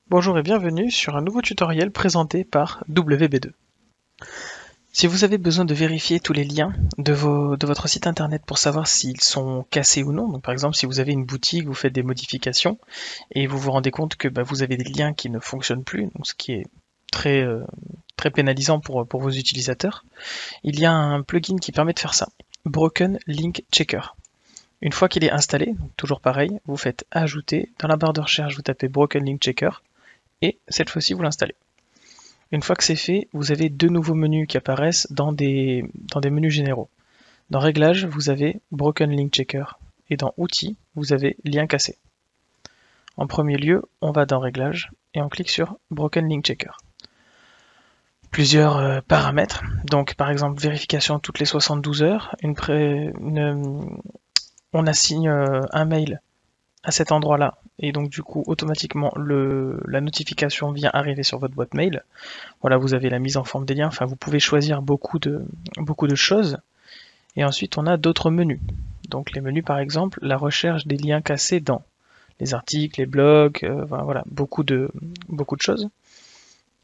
Bonjour et bienvenue sur un nouveau tutoriel présenté par WB2. Si vous avez besoin de vérifier tous les liens de votre site internet pour savoir s'ils sont cassés ou non, donc par exemple si vous avez une boutique, vous faites des modifications et vous vous rendez compte que vous avez des liens qui ne fonctionnent plus, donc ce qui est très, très pénalisant pour vos utilisateurs, il y a un plugin qui permet de faire ça, Broken Link Checker. Une fois qu'il est installé, donc toujours pareil, vous faites ajouter, dans la barre de recherche vous tapez Broken Link Checker, et cette fois-ci vous l'installez. Une fois que c'est fait, vous avez deux nouveaux menus qui apparaissent dans des menus généraux. Dans Réglages, vous avez Broken Link Checker et dans Outils, vous avez Lien cassé. En premier lieu, on va dans Réglages et on clique sur Broken Link Checker. Plusieurs paramètres, donc par exemple vérification toutes les 72 heures, on assigne un mail à cet endroit-là, et donc du coup automatiquement la notification vient arriver sur votre boîte mail. Voilà, vous avez la mise en forme des liens, enfin vous pouvez choisir beaucoup de choses. Et ensuite on a d'autres menus. Donc les menus par exemple, la recherche des liens cassés dans les articles, les blogs, voilà, beaucoup de choses.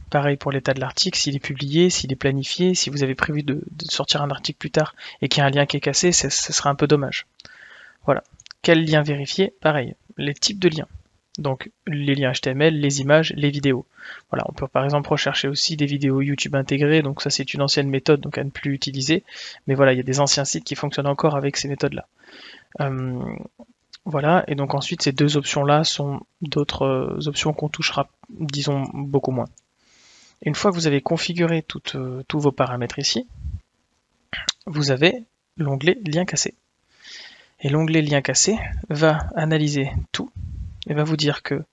Pareil pour l'état de l'article, s'il est publié, s'il est planifié, si vous avez prévu de sortir un article plus tard et qu'il y a un lien qui est cassé, ce serait un peu dommage. Voilà. Quel lien vérifier? Pareil, les types de liens. Donc les liens HTML, les images, les vidéos. Voilà, on peut par exemple rechercher aussi des vidéos YouTube intégrées, donc ça c'est une ancienne méthode donc à ne plus utiliser. Mais voilà, il y a des anciens sites qui fonctionnent encore avec ces méthodes-là. Voilà, et donc ensuite ces deux options-là sont d'autres options qu'on touchera, disons, beaucoup moins. Une fois que vous avez configuré tous vos paramètres ici, vous avez l'onglet Lien cassé. Et l'onglet Lien cassé va analyser tout et va vous dire que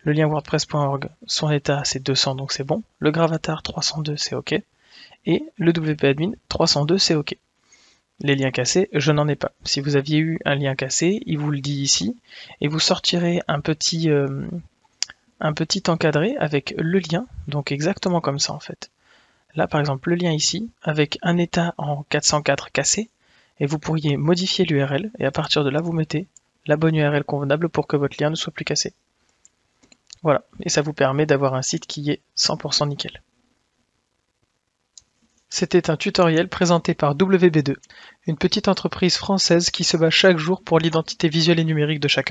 le lien wordpress.org, son état c'est 200 donc c'est bon, le gravatar 302 c'est ok, et le wp-admin 302 c'est ok. Les liens cassés, je n'en ai pas. Si vous aviez eu un lien cassé, il vous le dit ici, et vous sortirez un petit encadré avec le lien, donc exactement comme ça en fait. Là par exemple le lien ici, avec un état en 404 cassé, et vous pourriez modifier l'URL, et à partir de là vous mettez la bonne URL convenable pour que votre lien ne soit plus cassé. Voilà, et ça vous permet d'avoir un site qui est 100% nickel. C'était un tutoriel présenté par WB2, une petite entreprise française qui se bat chaque jour pour l'identité visuelle et numérique de chacun.